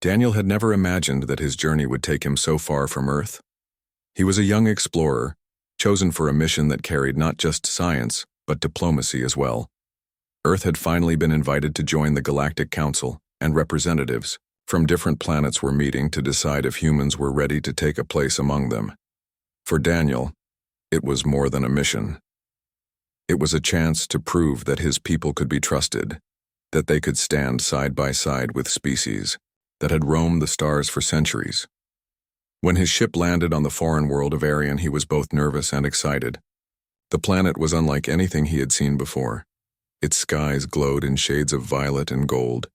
Daniel had never imagined that his journey would take him so far from Earth. He was a young explorer, chosen for a mission that carried not just science, but diplomacy as well. Earth had finally been invited to join the Galactic Council, and representatives from different planets were meeting to decide if humans were ready to take a place among them. For Daniel, it was more than a mission. It was a chance to prove that his people could be trusted, that they could stand side by side with species that had roamed the stars for centuries. When his ship landed on the foreign world of Arion, he was both nervous and excited. The planet was unlike anything he had seen before. Its skies glowed in shades of violet and gold,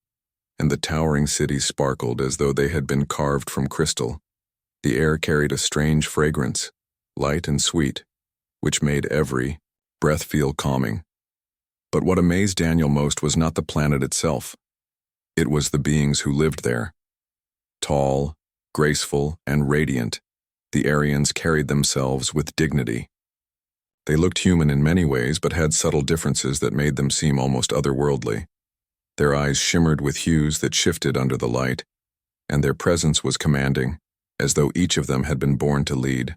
and the towering cities sparkled as though they had been carved from crystal. The air carried a strange fragrance, light and sweet, which made every breath feel calming. But what amazed Daniel most was not the planet itself. It was the beings who lived there. Tall, graceful, and radiant, the Aryans carried themselves with dignity. They looked human in many ways, but had subtle differences that made them seem almost otherworldly. Their eyes shimmered with hues that shifted under the light, and their presence was commanding, as though each of them had been born to lead.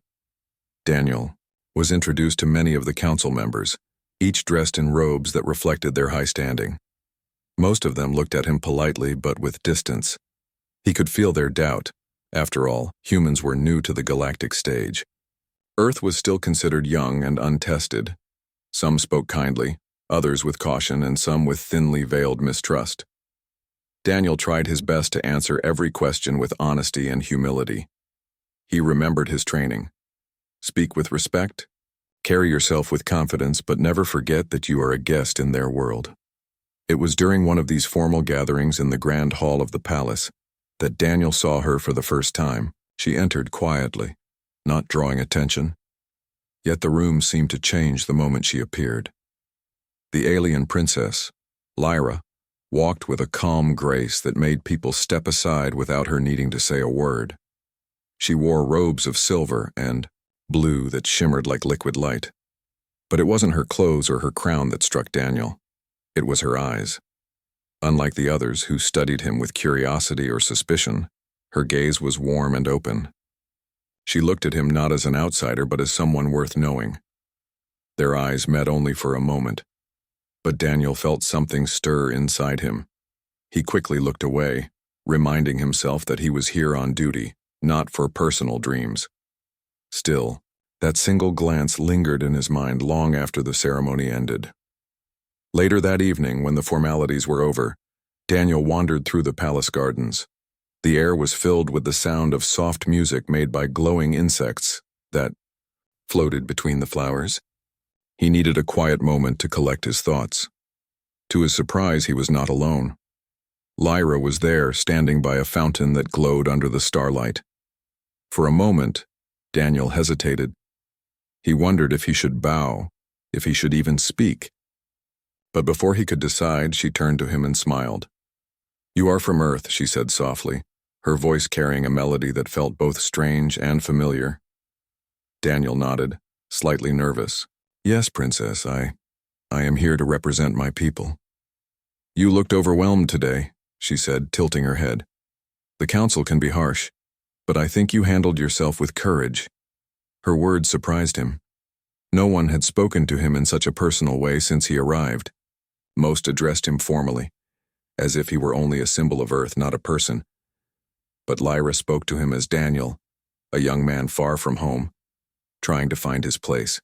Daniel was introduced to many of the council members, each dressed in robes that reflected their high standing. Most of them looked at him politely but with distance. He could feel their doubt. After all, humans were new to the galactic stage. Earth was still considered young and untested. Some spoke kindly, others with caution, and some with thinly veiled mistrust. Daniel tried his best to answer every question with honesty and humility. He remembered his training. Speak with respect, carry yourself with confidence, but never forget that you are a guest in their world. It was during one of these formal gatherings in the grand hall of the palace that Daniel saw her for the first time. She entered quietly, not drawing attention. Yet the room seemed to change the moment she appeared. The alien princess, Lyra, walked with a calm grace that made people step aside without her needing to say a word. She wore robes of silver and blue that shimmered like liquid light. But it wasn't her clothes or her crown that struck Daniel. It was her eyes. Unlike the others who studied him with curiosity or suspicion, her gaze was warm and open. She looked at him not as an outsider but as someone worth knowing. Their eyes met only for a moment, but Daniel felt something stir inside him. He quickly looked away, reminding himself that he was here on duty, not for personal dreams. Still, that single glance lingered in his mind long after the ceremony ended. Later that evening, when the formalities were over, Daniel wandered through the palace gardens. The air was filled with the sound of soft music made by glowing insects that floated between the flowers. He needed a quiet moment to collect his thoughts. To his surprise, he was not alone. Lyra was there, standing by a fountain that glowed under the starlight. For a moment, Daniel hesitated. He wondered if he should bow, if he should even speak. But before he could decide, she turned to him and smiled. "You are from Earth," she said softly, her voice carrying a melody that felt both strange and familiar. Daniel nodded, slightly nervous. "Yes, Princess, I am here to represent my people." "You looked overwhelmed today," she said, tilting her head. "The council can be harsh, but I think you handled yourself with courage." Her words surprised him. No one had spoken to him in such a personal way since he arrived. Most addressed him formally, as if he were only a symbol of Earth, not a person. But Lyra spoke to him as Daniel, a young man far from home, trying to find his place.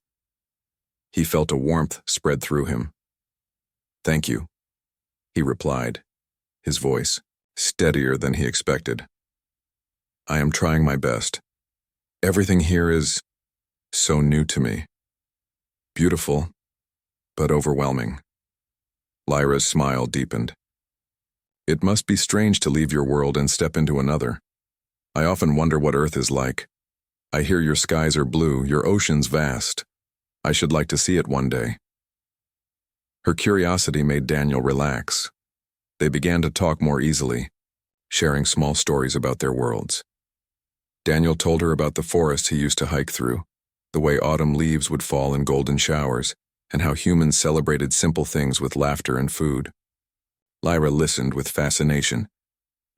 He felt a warmth spread through him. "Thank you," he replied, his voice steadier than he expected. "I am trying my best. Everything here is so new to me. Beautiful, but overwhelming." Lyra's smile deepened. "It must be strange to leave your world and step into another. I often wonder what Earth is like. I hear your skies are blue, your oceans vast. I should like to see it one day." Her curiosity made Daniel relax. They began to talk more easily, sharing small stories about their worlds. Daniel told her about the forest he used to hike through, the way autumn leaves would fall in golden showers, and how humans celebrated simple things with laughter and food. Lyra listened with fascination,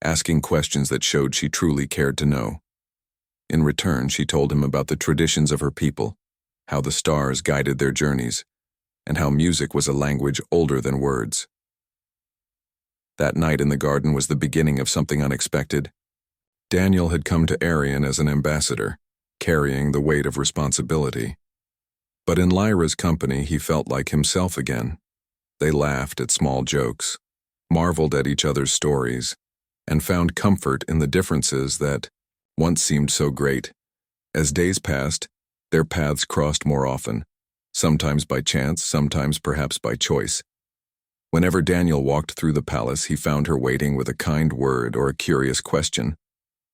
asking questions that showed she truly cared to know. In return, she told him about the traditions of her people, how the stars guided their journeys, and how music was a language older than words. That night in the garden was the beginning of something unexpected. Daniel had come to Arian as an ambassador, carrying the weight of responsibility. But in Lyra's company, he felt like himself again. They laughed at small jokes, marveled at each other's stories, and found comfort in the differences that once seemed so great. As days passed, their paths crossed more often, sometimes by chance, sometimes perhaps by choice. Whenever Daniel walked through the palace, he found her waiting with a kind word or a curious question.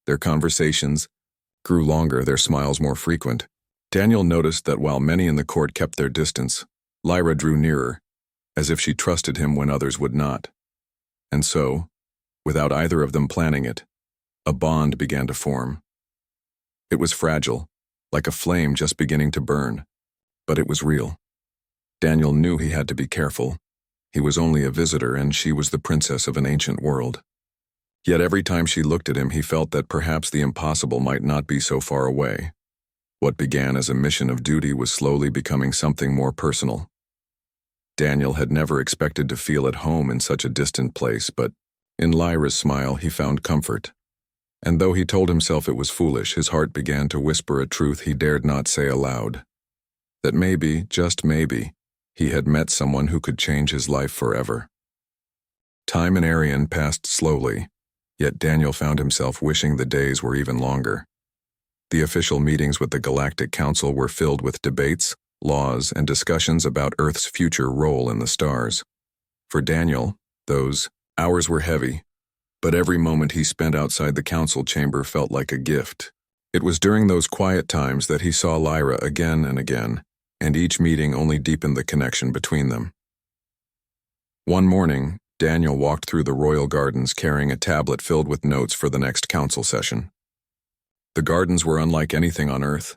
Their conversations grew longer, their smiles more frequent. Daniel noticed that while many in the court kept their distance, Lyra drew nearer, as if she trusted him when others would not. And so, without either of them planning it, a bond began to form. It was fragile, like a flame just beginning to burn, but it was real. Daniel knew he had to be careful. He was only a visitor, and she was the princess of an ancient world. Yet every time she looked at him, he felt that perhaps the impossible might not be so far away. What began as a mission of duty was slowly becoming something more personal. Daniel had never expected to feel at home in such a distant place, but in Lyra's smile he found comfort. And though he told himself it was foolish, his heart began to whisper a truth he dared not say aloud. That maybe, just maybe, he had met someone who could change his life forever. Time in Arian passed slowly, yet Daniel found himself wishing the days were even longer. The official meetings with the Galactic Council were filled with debates, laws, and discussions about Earth's future role in the stars. For Daniel, those hours were heavy, but every moment he spent outside the council chamber felt like a gift. It was during those quiet times that he saw Lyra again and again, and each meeting only deepened the connection between them. One morning, Daniel walked through the royal gardens carrying a tablet filled with notes for the next council session. The gardens were unlike anything on Earth.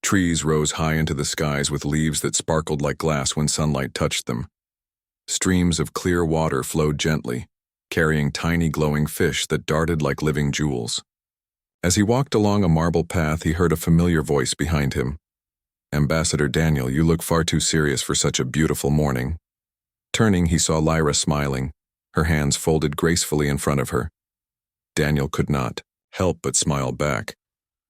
Trees rose high into the skies with leaves that sparkled like glass when sunlight touched them. Streams of clear water flowed gently, carrying tiny glowing fish that darted like living jewels. As he walked along a marble path, he heard a familiar voice behind him. "Ambassador Daniel, you look far too serious for such a beautiful morning." Turning, he saw Lyra smiling, her hands folded gracefully in front of her. Daniel could not help but smile back,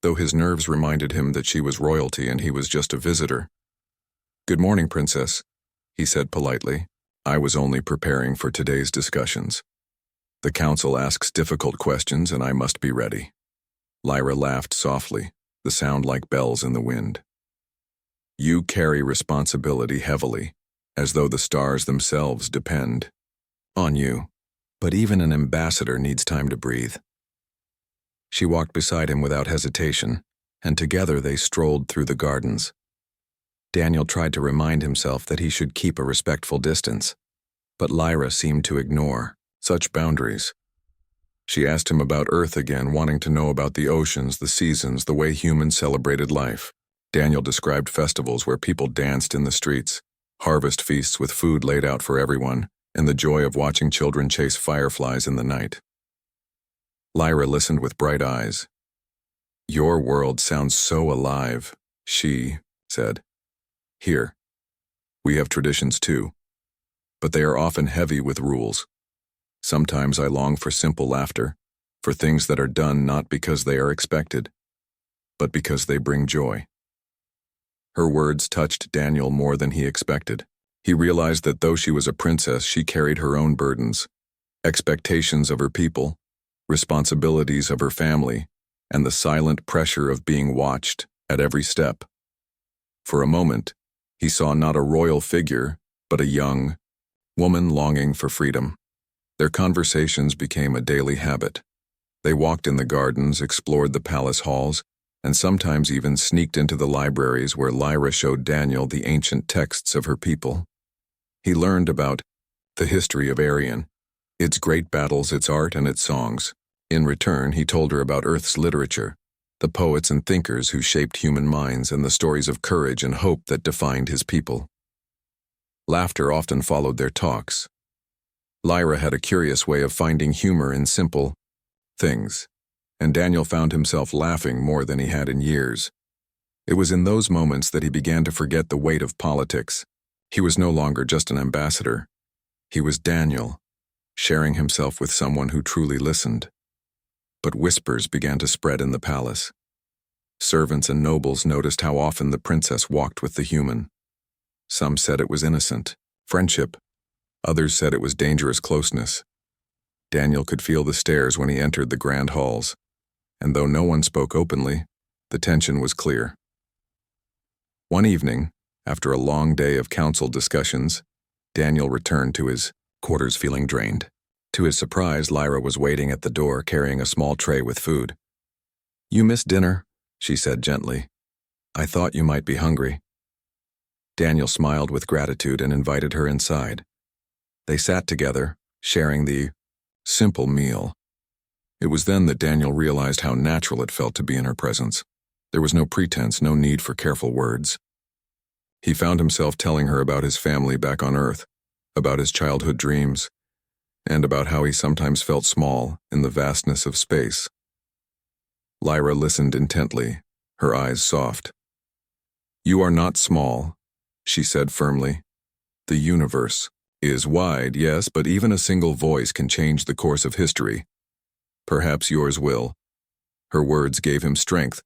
though his nerves reminded him that she was royalty and he was just a visitor. "Good morning, Princess," he said politely. "I was only preparing for today's discussions. The council asks difficult questions and I must be ready." Lyra laughed softly, the sound like bells in the wind. "You carry responsibility heavily, as though the stars themselves depend on you. But even an ambassador needs time to breathe." She walked beside him without hesitation, and together they strolled through the gardens. Daniel tried to remind himself that he should keep a respectful distance, but Lyra seemed to ignore such boundaries. She asked him about Earth again, wanting to know about the oceans, the seasons, the way humans celebrated life. Daniel described festivals where people danced in the streets, harvest feasts with food laid out for everyone, and the joy of watching children chase fireflies in the night. Lyra listened with bright eyes. "Your world sounds so alive," she said. "Here, we have traditions too, but they are often heavy with rules. Sometimes I long for simple laughter, for things that are done not because they are expected, but because they bring joy." Her words touched Daniel more than he expected. He realized that though she was a princess, she carried her own burdens, expectations of her people, responsibilities of her family, and the silent pressure of being watched at every step. For a moment, he saw not a royal figure, but a young woman longing for freedom. Their conversations became a daily habit. They walked in the gardens, explored the palace halls, and sometimes even sneaked into the libraries where Lyra showed Daniel the ancient texts of her people. He learned about the history of Arian, its great battles, its art, and its songs. In return, he told her about Earth's literature, the poets and thinkers who shaped human minds, and the stories of courage and hope that defined his people. Laughter often followed their talks. Lyra had a curious way of finding humor in simple, things, and Daniel found himself laughing more than he had in years. It was in those moments that he began to forget the weight of politics. He was no longer just an ambassador. He was Daniel, sharing himself with someone who truly listened. But whispers began to spread in the palace. Servants and nobles noticed how often the princess walked with the human. Some said it was innocent, friendship. Others said it was dangerous closeness. Daniel could feel the stares when he entered the grand halls, and though no one spoke openly, the tension was clear. One evening, after a long day of council discussions, Daniel returned to his quarters feeling drained. To his surprise, Lyra was waiting at the door carrying a small tray with food. "You missed dinner," she said gently. "I thought you might be hungry." Daniel smiled with gratitude and invited her inside. They sat together, sharing the simple meal. It was then that Daniel realized how natural it felt to be in her presence. There was no pretense, no need for careful words. He found himself telling her about his family back on Earth, about his childhood dreams, and about how he sometimes felt small in the vastness of space. Lyra listened intently, her eyes soft. "You are not small," she said firmly. "The universe is wide, yes, but even a single voice can change the course of history. Perhaps yours will." Her words gave him strength,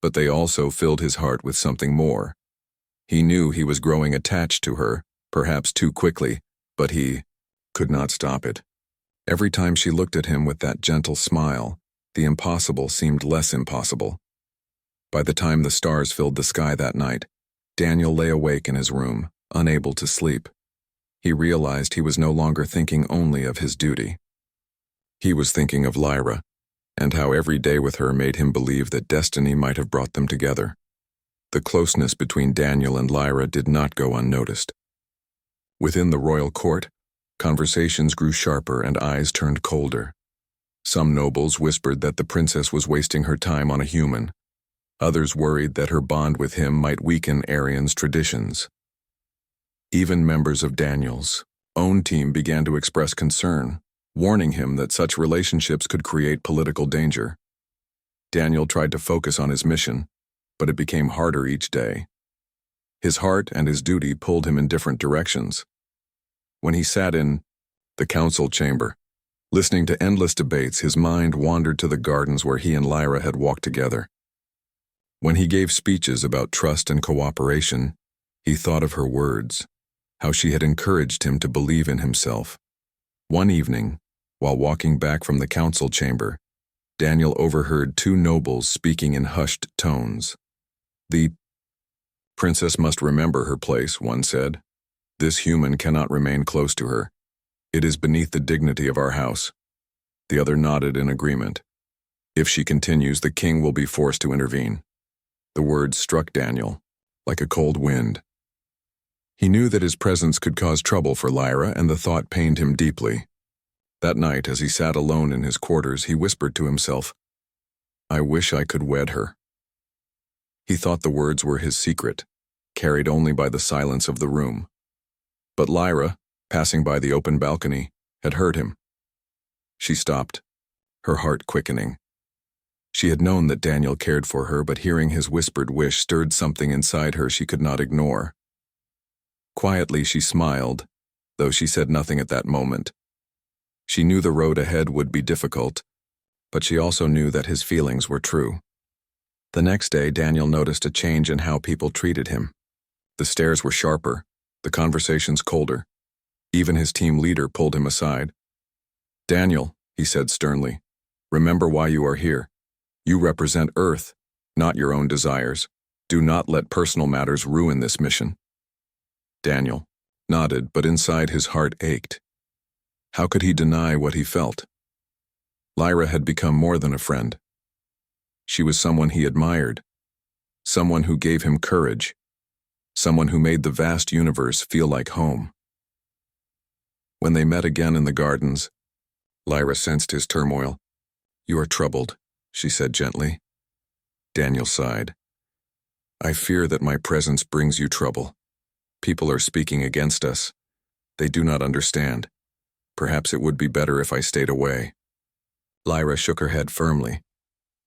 but they also filled his heart with something more. He knew he was growing attached to her, perhaps too quickly, but he could not stop it. Every time she looked at him with that gentle smile, the impossible seemed less impossible. By the time the stars filled the sky that night, Daniel lay awake in his room, unable to sleep. He realized he was no longer thinking only of his duty. He was thinking of Lyra, and how every day with her made him believe that destiny might have brought them together. The closeness between Daniel and Lyra did not go unnoticed. Within the royal court, conversations grew sharper and eyes turned colder. Some nobles whispered that the princess was wasting her time on a human. Others worried that her bond with him might weaken Arian's traditions. Even members of Daniel's own team began to express concern, warning him that such relationships could create political danger. Daniel tried to focus on his mission, but it became harder each day. His heart and his duty pulled him in different directions. When he sat in the council chamber, listening to endless debates, his mind wandered to the gardens where he and Lyra had walked together. When he gave speeches about trust and cooperation, he thought of her words, how she had encouraged him to believe in himself. One evening, while walking back from the council chamber, Daniel overheard two nobles speaking in hushed tones. "The princess must remember her place," one said. "This human cannot remain close to her. It is beneath the dignity of our house." The other nodded in agreement. "If she continues, the king will be forced to intervene." The words struck Daniel like a cold wind. He knew that his presence could cause trouble for Lyra, and the thought pained him deeply. That night, as he sat alone in his quarters, he whispered to himself, "I wish I could wed her." He thought the words were his secret, carried only by the silence of the room. But Lyra, passing by the open balcony, had heard him. She stopped, her heart quickening. She had known that Daniel cared for her, but hearing his whispered wish stirred something inside her she could not ignore. Quietly she smiled, though she said nothing at that moment. She knew the road ahead would be difficult, but she also knew that his feelings were true. The next day, Daniel noticed a change in how people treated him. The stares were sharper, the conversations colder. Even his team leader pulled him aside. "Daniel," he said sternly, "remember why you are here. You represent Earth, not your own desires. Do not let personal matters ruin this mission." Daniel nodded, but inside his heart ached. How could he deny what he felt? Lyra had become more than a friend. She was someone he admired, someone who gave him courage, someone who made the vast universe feel like home. When they met again in the gardens, Lyra sensed his turmoil. "You are troubled," she said gently. Daniel sighed. "I fear that my presence brings you trouble. People are speaking against us. They do not understand. Perhaps it would be better if I stayed away." Lyra shook her head firmly.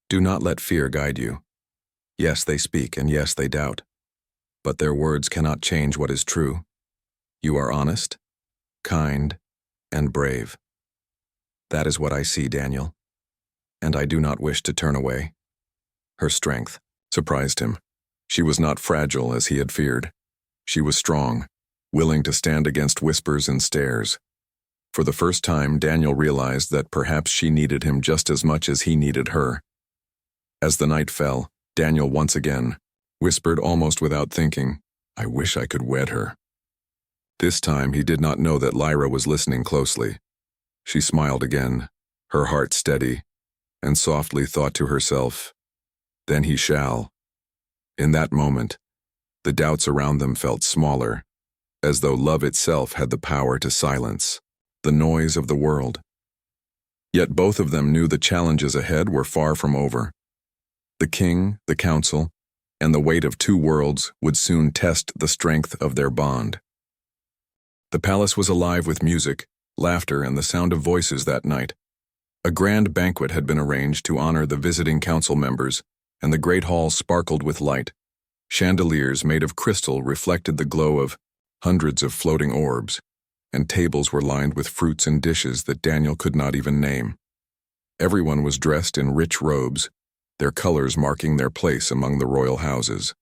Do not let fear guide you. Yes, they speak, and yes, they doubt. But their words cannot change what is true. You are honest, kind, and brave. That is what I see, Daniel. And I do not wish to turn away. Her strength surprised him. She was not fragile as he had feared. She was strong, willing to stand against whispers and stares. For the first time, Daniel realized that perhaps she needed him just as much as he needed her. As the night fell, Daniel once again whispered almost without thinking, I wish I could wed her. This time he did not know that Lyra was listening closely. She smiled again, her heart steady, and softly thought to herself, then he shall. In that moment, the doubts around them felt smaller, as though love itself had the power to silence the noise of the world. Yet both of them knew the challenges ahead were far from over. The king, the council, and the weight of two worlds would soon test the strength of their bond. The palace was alive with music, laughter, and the sound of voices that night. A grand banquet had been arranged to honor the visiting council members, and the great hall sparkled with light. Chandeliers made of crystal reflected the glow of hundreds of floating orbs, and tables were lined with fruits and dishes that Daniel could not even name. Everyone was dressed in rich robes, their colors marking their place among the royal houses.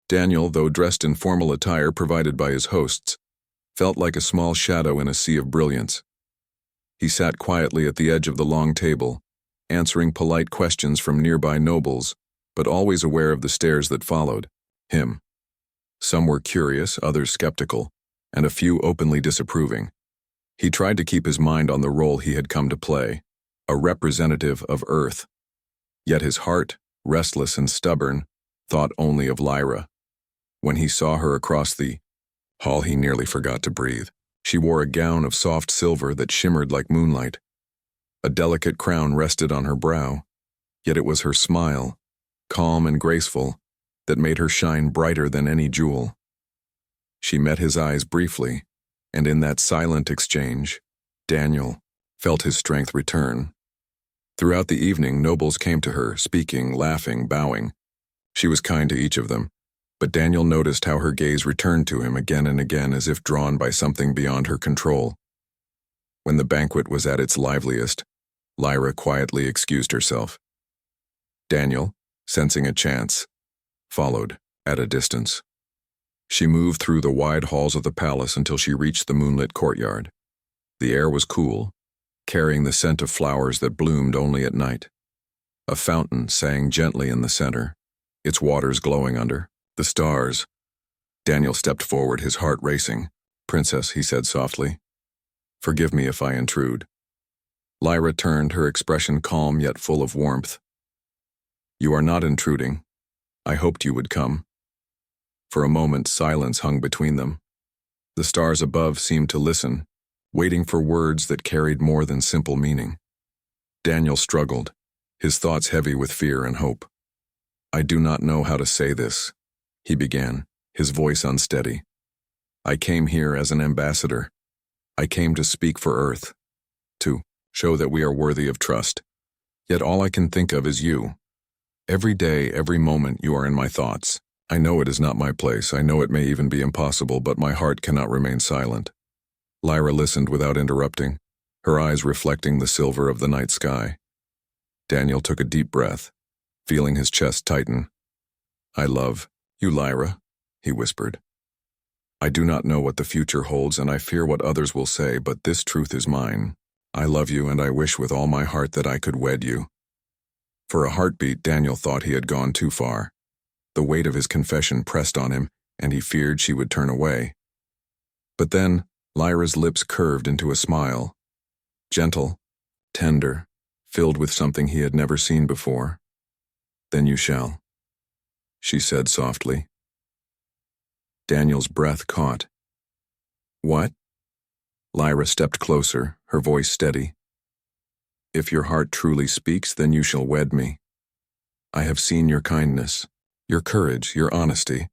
Daniel, though dressed in formal attire provided by his hosts, felt like a small shadow in a sea of brilliance. He sat quietly at the edge of the long table, answering polite questions from nearby nobles, but always aware of the stares that followed him. Some were curious, others skeptical, and a few openly disapproving. He tried to keep his mind on the role he had come to play, a representative of Earth. Yet his heart, restless and stubborn, thought only of Lyra. When he saw her across the hall, he nearly forgot to breathe. She wore a gown of soft silver that shimmered like moonlight. A delicate crown rested on her brow, yet it was her smile, calm and graceful, that made her shine brighter than any jewel. She met his eyes briefly, and in that silent exchange, Daniel felt his strength return. Throughout the evening, nobles came to her, speaking, laughing, bowing. She was kind to each of them, but Daniel noticed how her gaze returned to him again and again as if drawn by something beyond her control. When the banquet was at its liveliest, Lyra quietly excused herself. Daniel, sensing a chance, followed at a distance. She moved through the wide halls of the palace until she reached the moonlit courtyard. The air was cool, carrying the scent of flowers that bloomed only at night. A fountain sang gently in the center, its waters glowing under the stars. Daniel stepped forward, his heart racing. Princess, he said softly, forgive me if I intrude. Lyra turned, her expression calm yet full of warmth. You are not intruding. I hoped you would come. For a moment, silence hung between them. The stars above seemed to listen, waiting for words that carried more than simple meaning. Daniel struggled, his thoughts heavy with fear and hope. I do not know how to say this, he began, his voice unsteady. I came here as an ambassador. I came to speak for Earth, to show that we are worthy of trust. Yet all I can think of is you. Every day, every moment, you are in my thoughts. I know it is not my place. I know it may even be impossible, but my heart cannot remain silent. Lyra listened without interrupting, her eyes reflecting the silver of the night sky. Daniel took a deep breath, feeling his chest tighten. I love you, Lyra, he whispered. I do not know what the future holds, and I fear what others will say, but this truth is mine. I love you, and I wish with all my heart that I could wed you. For a heartbeat, Daniel thought he had gone too far. The weight of his confession pressed on him, and he feared she would turn away. But then, Lyra's lips curved into a smile, gentle, tender, filled with something he had never seen before. Then you shall, she said softly. Daniel's breath caught. What? Lyra stepped closer, her voice steady. If your heart truly speaks, then you shall wed me. I have seen your kindness, your courage, your honesty.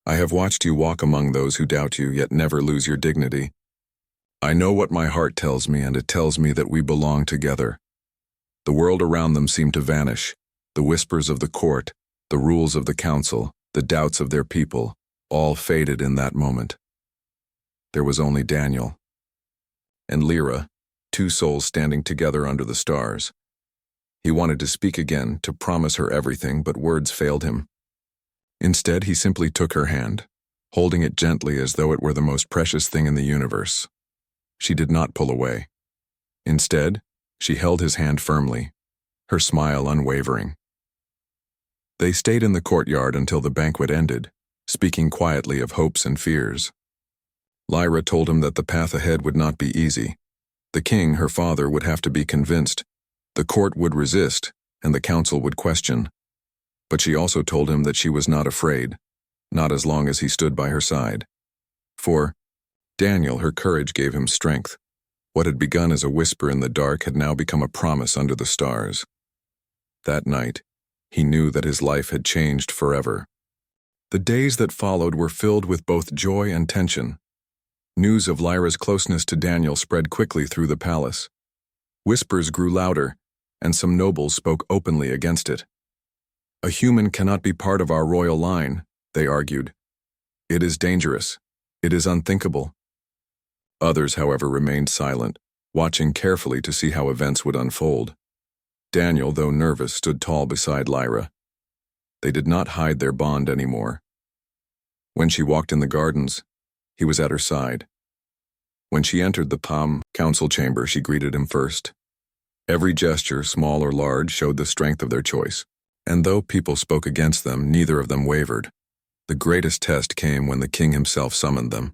I have watched you walk among those who doubt you, yet never lose your dignity. I know what my heart tells me, and it tells me that we belong together. The world around them seemed to vanish. The whispers of the court, the rules of the council, the doubts of their people, all faded in that moment. There was only Daniel and Lyra, two souls standing together under the stars. He wanted to speak again, to promise her everything, but words failed him. Instead, he simply took her hand, holding it gently as though it were the most precious thing in the universe. She did not pull away. Instead, she held his hand firmly, her smile unwavering. They stayed in the courtyard until the banquet ended, speaking quietly of hopes and fears. Lyra told him that the path ahead would not be easy. The king, her father, would have to be convinced. The court would resist, and the council would question. But she also told him that she was not afraid, not as long as he stood by her side. For Daniel, her courage gave him strength. What had begun as a whisper in the dark had now become a promise under the stars. That night, he knew that his life had changed forever. The days that followed were filled with both joy and tension. News of Lyra's closeness to Daniel spread quickly through the palace. Whispers grew louder, and some nobles spoke openly against it. A human cannot be part of our royal line, they argued. It is dangerous. It is unthinkable. Others, however, remained silent, watching carefully to see how events would unfold. Daniel, though nervous, stood tall beside Lyra. They did not hide their bond anymore. When she walked in the gardens, he was at her side. When she entered the council chamber, she greeted him first. Every gesture, small or large, showed the strength of their choice. And though people spoke against them, neither of them wavered. The greatest test came when the king himself summoned them.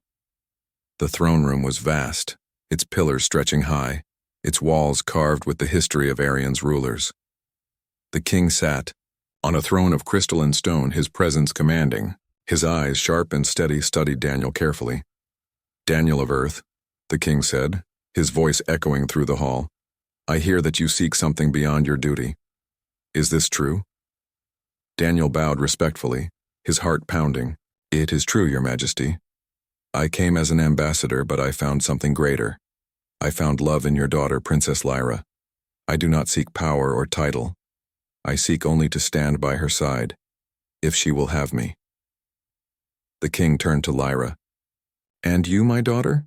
The throne room was vast, its pillars stretching high, its walls carved with the history of Arian's rulers. The king sat on a throne of crystal and stone, his presence commanding. His eyes, sharp and steady, studied Daniel carefully. "Daniel of Earth," the king said, his voice echoing through the hall, "I hear that you seek something beyond your duty. Is this true?" Daniel bowed respectfully, his heart pounding. "It is true, your majesty. I came as an ambassador, but I found something greater. I found love in your daughter, Princess Lyra. I do not seek power or title. I seek only to stand by her side, if she will have me." The king turned to Lyra. "And you, my daughter?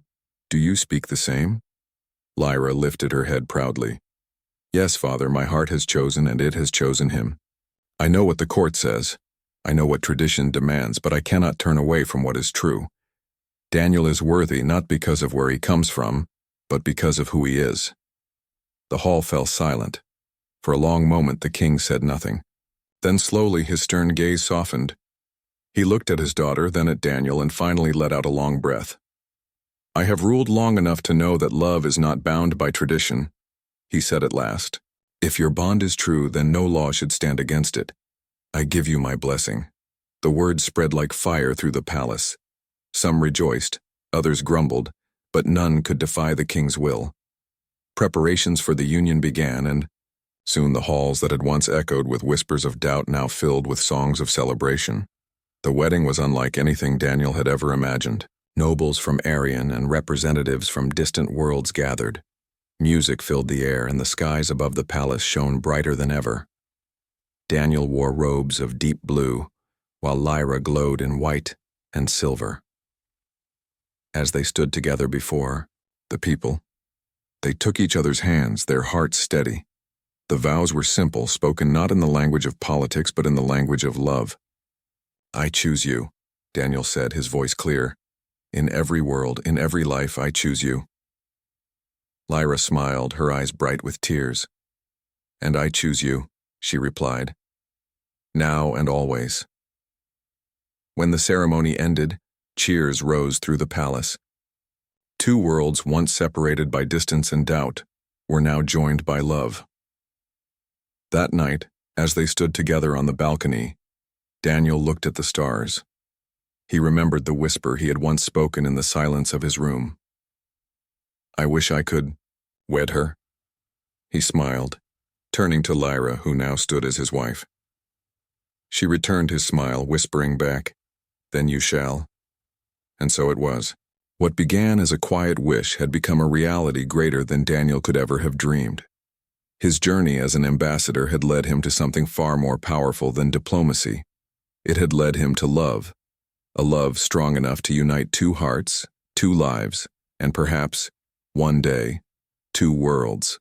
Do you speak the same?" Lyra lifted her head proudly. "Yes, father, my heart has chosen and it has chosen him. I know what the court says. I know what tradition demands, but I cannot turn away from what is true. Daniel is worthy not because of where he comes from, but because of who he is." The hall fell silent. For a long moment the king said nothing. Then slowly his stern gaze softened. He looked at his daughter, then at Daniel, and finally let out a long breath. "I have ruled long enough to know that love is not bound by tradition," he said at last. "If your bond is true, then no law should stand against it. I give you my blessing." The words spread like fire through the palace. Some rejoiced, others grumbled, but none could defy the king's will. Preparations for the union began, and soon the halls that had once echoed with whispers of doubt now filled with songs of celebration. The wedding was unlike anything Daniel had ever imagined. Nobles from Arian and representatives from distant worlds gathered. Music filled the air, and the skies above the palace shone brighter than ever. Daniel wore robes of deep blue, while Lyra glowed in white and silver. As they stood together before the people, they took each other's hands, their hearts steady. The vows were simple, spoken not in the language of politics, but in the language of love. "I choose you," Daniel said, his voice clear. "In every world, in every life, I choose you." Lyra smiled, her eyes bright with tears. "And I choose you," she replied. "Now and always." When the ceremony ended, cheers rose through the palace. Two worlds, once separated by distance and doubt, were now joined by love. That night, as they stood together on the balcony, Daniel looked at the stars. He remembered the whisper he had once spoken in the silence of his room. "I wish I could wed her." He smiled, turning to Lyra, who now stood as his wife. She returned his smile, whispering back, "Then you shall." And so it was. What began as a quiet wish had become a reality greater than Daniel could ever have dreamed. His journey as an ambassador had led him to something far more powerful than diplomacy. It had led him to love, a love strong enough to unite two hearts, two lives, and perhaps, one day, two worlds.